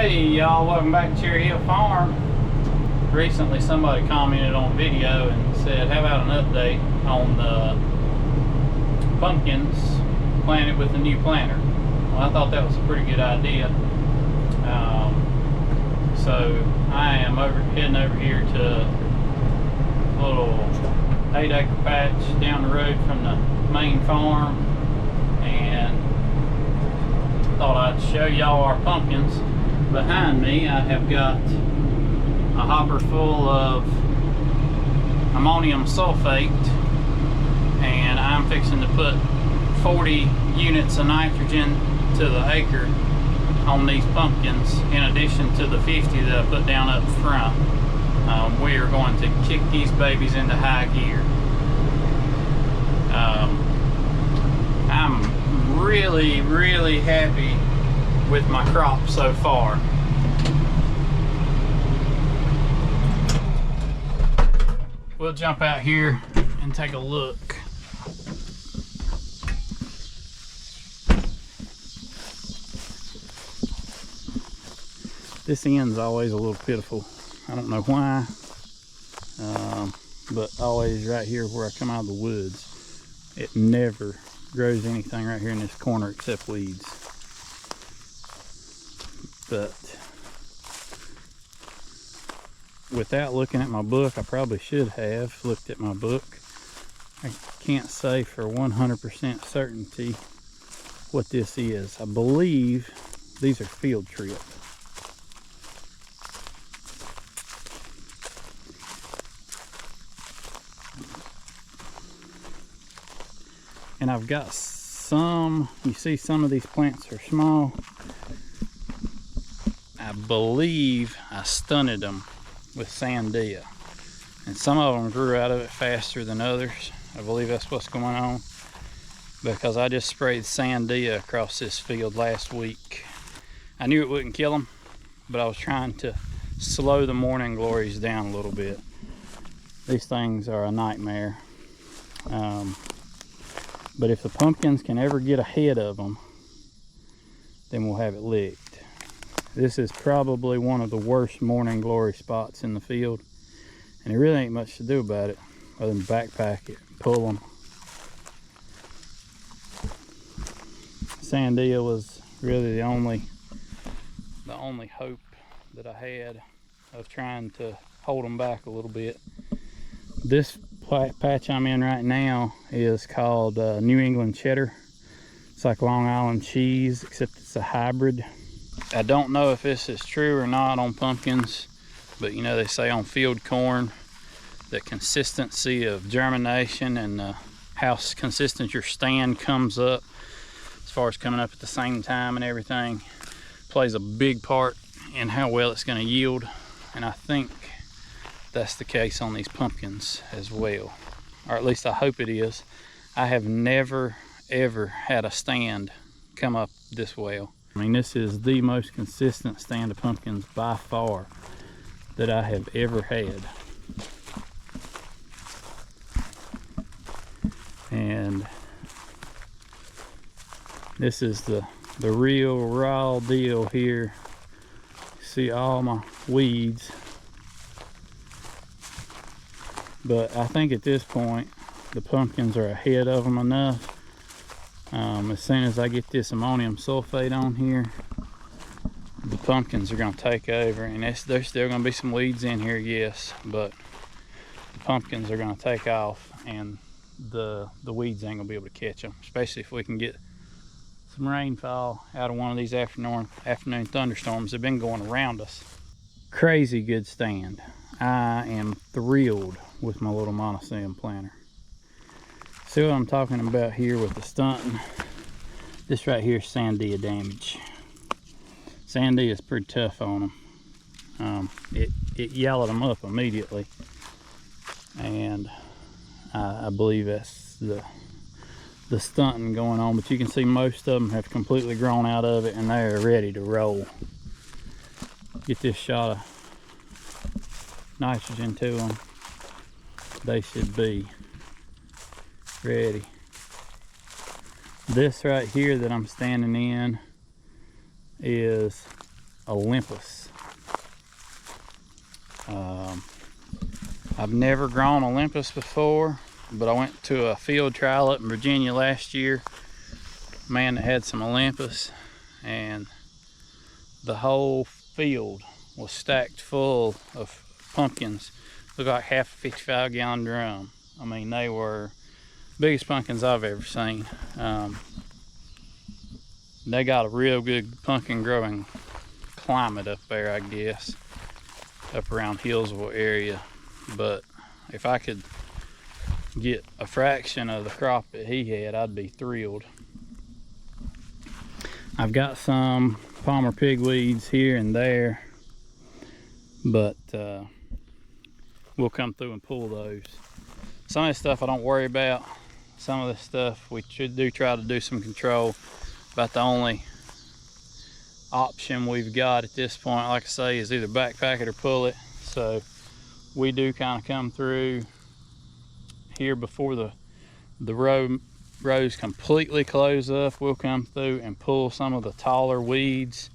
Hey y'all, welcome back to Cherry Hill Farm. Recently somebody commented on video and said, how about an update on the pumpkins planted with the new planter? Well, I thought that was a pretty good idea. So I am heading over here to a little 8-acre patch down the road from the main farm, and thought I'd show y'all our pumpkins. Behind me I have got a hopper full of ammonium sulfate, and I'm fixing to put 40 units of nitrogen to the acre on these pumpkins, in addition to the 50 that I put down up front. We are going to kick these babies into high gear. I'm really happy with my crop so far. We'll jump out here and take a look. This end's always a little pitiful. I don't know why, but always right here where I come out of the woods, it never grows anything right here in this corner except weeds. But without looking at my book, I probably should have looked at my book. I can't say for 100% certainty what this is. I believe these are field trip. And I've got some, you see some of these plants are small. I believe I stunted them with Sandia, and some of them grew out of it faster than others. I believe that's what's going on, because I just sprayed Sandia across this field last week. I knew it wouldn't kill them, but I was trying to slow the morning glories down a little bit. These things are a nightmare. But if the pumpkins can ever get ahead of them, then we'll have it licked. This is probably one of the worst morning glory spots in the field, and there really ain't much to do about it other than backpack it, pull them. Sandia was really the only hope that I had of trying to hold them back a little bit. This patch I'm in right now is called New England Cheddar. It's like Long Island cheese, except it's a hybrid. I don't know if this is true or not on pumpkins, but you know, they say on field corn that consistency of germination and how consistent your stand comes up, as far as coming up at the same time and everything, plays a big part in how well it's going to yield. And I think that's the case on these pumpkins as well, or at least I hope it is. I have never ever had a stand come up this well. I mean, this is the most consistent stand of pumpkins by far that I have ever had. And this is the real raw deal here. See all my weeds. But I think at this point, the pumpkins are ahead of them enough. As soon as I get this ammonium sulfate on here, the pumpkins are going to take over. And there's still going to be some weeds in here, yes, but the pumpkins are going to take off, and the weeds ain't going to be able to catch them, especially if we can get some rainfall out of one of these afternoon thunderstorms that have been going around us. Crazy good stand. I am thrilled with my little monosyllum planter. See what I'm talking about here with the stunting? This right here is Sandia damage. Sandia is pretty tough on them. It yellowed them up immediately, and I believe that's the stunting going on. But you can see most of them have completely grown out of it, and they're ready to roll. Get this shot of nitrogen to them, they should be ready. This right here that I'm standing in is Olympus. I've never grown Olympus before, but I went to a field trial up in Virginia last year. Man that had some Olympus, and the whole field was stacked full of pumpkins. Looked like half a 55-gallon drum. I mean, they were biggest pumpkins I've ever seen. They got a real good pumpkin growing climate up there, I guess, up around Hillsville area. But if I could get a fraction of the crop that he had, I'd be thrilled. I've got some Palmer pigweeds here and there, but we'll come through and pull those. Some of this stuff I don't worry about. Some of this stuff we do try to do some control. About the only option we've got at this point, like I say, is either backpack it or pull it. So we do kind of come through here before the rows completely close up. We'll come through and pull some of the taller weeds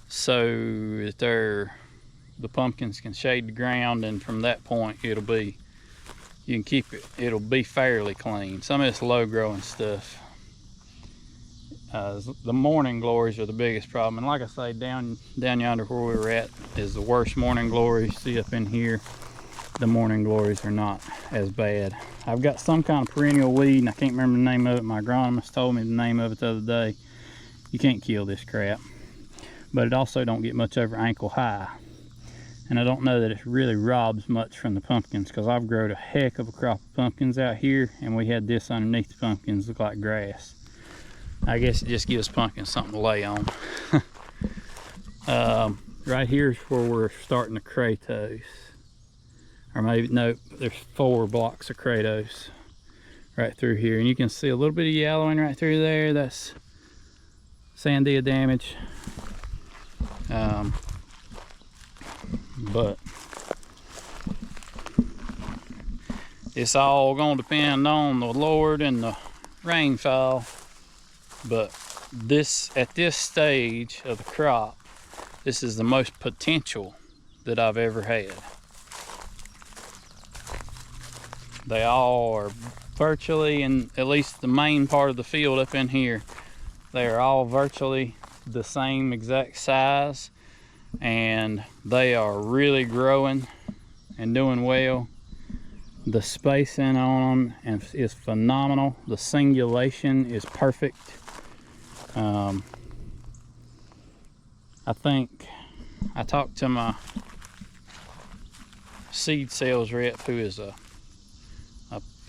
so that the pumpkins can shade the ground, and from that point you can keep it'll be fairly clean. Some of this low growing stuff, the morning glories are the biggest problem. And like I say, down yonder where we were at is the worst morning glories. See, up in here, the morning glories are not as bad. I've got some kind of perennial weed, and I can't remember the name of it. My agronomist told me the name of it the other day. You can't kill this crap, but it also don't get much over ankle high. And I don't know that it really robs much from the pumpkins, because I've grown a heck of a crop of pumpkins out here, and we had this underneath the pumpkins, look like grass. I guess it just gives pumpkins something to lay on. Right here is where we're starting the kratos. Or maybe, no, there's 4 blocks of kratos right through here. And you can see a little bit of yellowing right through there. That's Sandia damage. But it's all going to depend on the Lord and the rainfall. But at this stage of the crop, this is the most potential that I've ever had. They all are virtually, in at least the main part of the field up in here, they are all virtually the same exact size, and they are really growing and doing well. The spacing on them is phenomenal. The singulation is perfect. I think I talked to my seed sales rep, who is a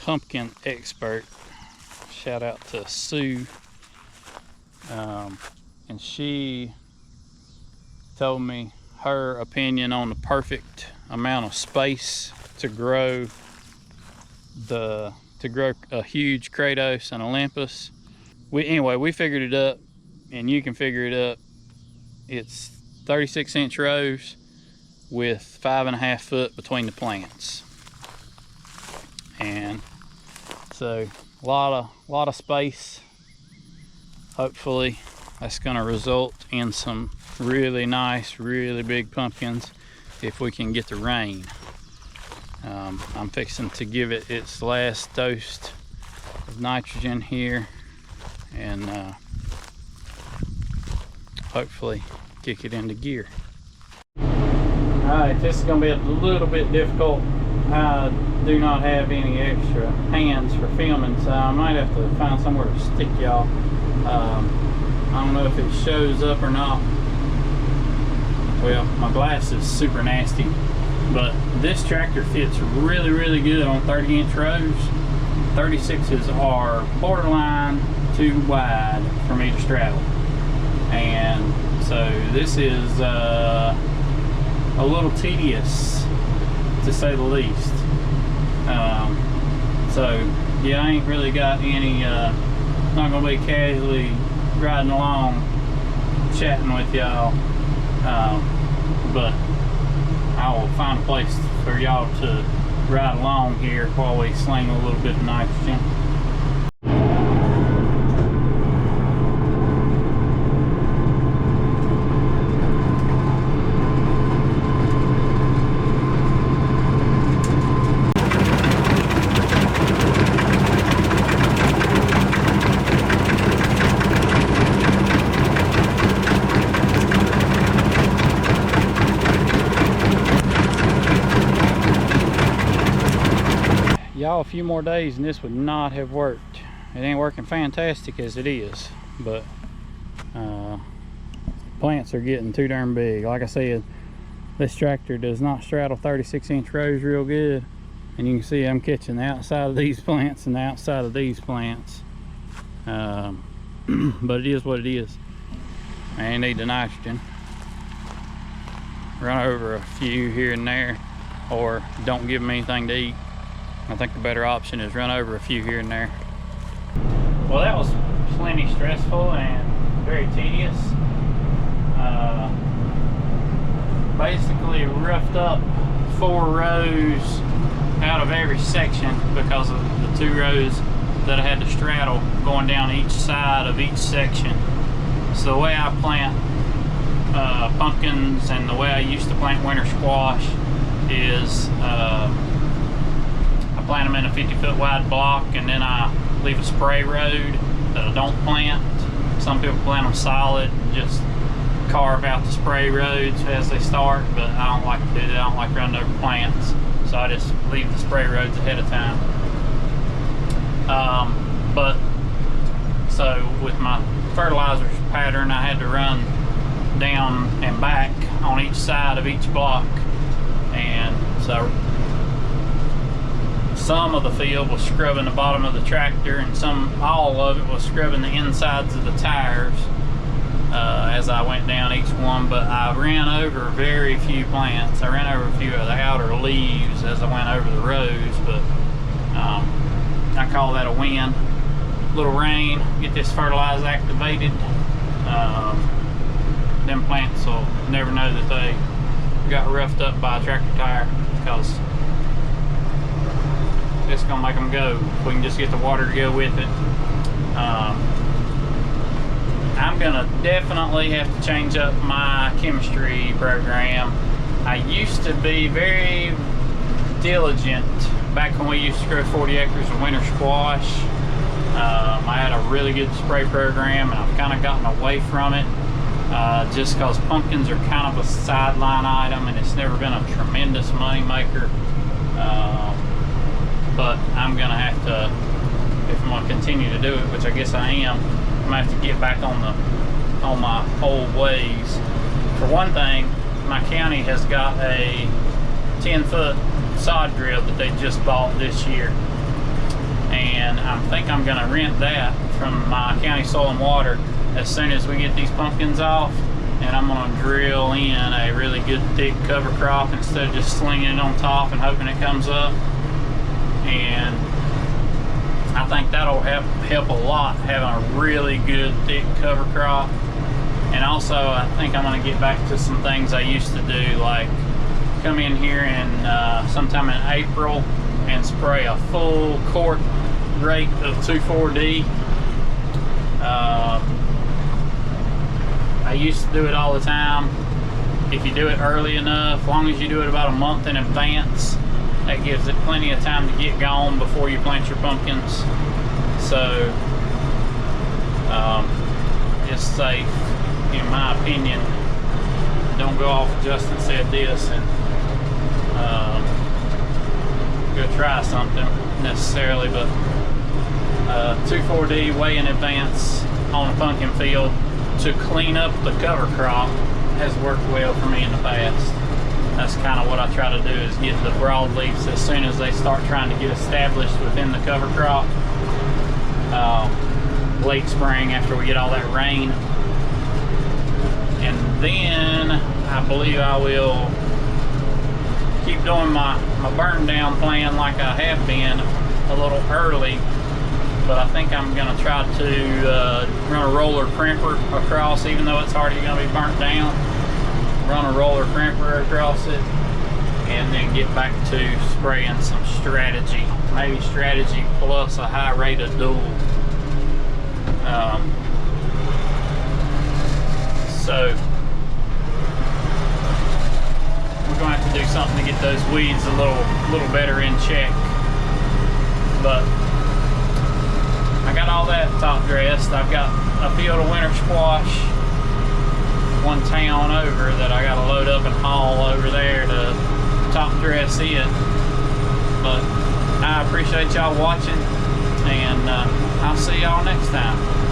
pumpkin expert. Shout out to Sue. And she told me her opinion on the perfect amount of space to grow a huge kratos and Olympus. We figured it up, and you can figure it up. It's 36-inch rows with 5.5 foot between the plants, and so a lot of space. Hopefully that's going to result in some really nice, really big pumpkins if we can get the rain. I'm fixing to give it its last dose of nitrogen here, and hopefully kick it into gear. Alright, this is going to be a little bit difficult. I do not have any extra hands for filming, so I might have to find somewhere to stick y'all. I don't know if it shows up or not. Well, my glass is super nasty, but this tractor fits really, really good on 30-inch rows. 36s are borderline too wide for me to straddle, and so this is a little tedious, to say the least. So yeah, I ain't really got any, not gonna be casually riding along chatting with y'all, but I will find a place for y'all to ride along here while we sling a little bit of nitrogen. few more days and this would not have worked. It ain't working fantastic as it is, but plants are getting too darn big. Like I said, this tractor does not straddle 36-inch rows real good, and you can see I'm catching the outside of these plants and the outside of these plants. But it is what it is. I need the nitrogen. Run over a few here and there, or don't give them anything to eat. I think the better option is run over a few here and there. Well, that was plenty stressful and very tedious. Basically roughed up 4 rows out of every section because of the 2 rows that I had to straddle going down each side of each section. So the way I plant pumpkins and the way I used to plant winter squash is I plant them in a 50-foot wide block, and then I leave a spray road that I don't plant. Some people plant them solid and just carve out the spray roads as they start, but I don't like to do that. I don't like running over plants, so I just leave the spray roads ahead of time. But so with my fertilizer pattern, I had to run down and back on each side of each block, and so some of the field was scrubbing the bottom of the tractor, and all of it was scrubbing the insides of the tires as I went down each one. But I ran over very few plants. I ran over a few of the outer leaves as I went over the rows, but I call that a win. Little rain, get this fertilizer activated. Them plants will never know that they got roughed up by a tractor tire, because it's gonna make them go if we can just get the water to go with it. I'm gonna definitely have to change up my chemistry program. I used to be very diligent back when we used to grow 40 acres of winter squash. I had a really good spray program, and I've kind of gotten away from it just because pumpkins are kind of a sideline item, and it's never been a tremendous money maker. But I'm gonna have to, if I'm gonna continue to do it, which I guess I am, I'm gonna have to get back on my old ways. For one thing, my county has got a 10-foot sod drill that they just bought this year, and I think I'm gonna rent that from my county soil and water as soon as we get these pumpkins off, and I'm gonna drill in a really good thick cover crop instead of just slinging it on top and hoping it comes up. And I think that'll help a lot, having a really good thick cover crop. And also I think I'm going to get back to some things I used to do, like come in here in sometime in April and spray a full quart rate of 2,4-D. I used to do it all the time. If you do it early enough, as long as you do it about a month in advance, that gives it plenty of time to get going before you plant your pumpkins. So it's safe, in my opinion. Don't go off Justin said this and go try something necessarily, but 2,4-D way in advance on a pumpkin field to clean up the cover crop has worked well for me in the past. That's kind of what I try to do, is get the broadleafs as soon as they start trying to get established within the cover crop. Late spring, after we get all that rain. And then I believe I will keep doing my burn down plan like I have been a little early. But I think I'm going to try to run a roller crimper across, even though it's already going to be burnt down. Run a roller crimper across it, and then get back to spraying some strategy. Maybe strategy plus a high rate of dual. So we're going to have to do something to get those weeds a little better in check. But I got all that top dressed. I've got a field of winter squash one town over that I got to load up and haul over there to top dress it. But I I appreciate y'all watching, and I'll see y'all next time.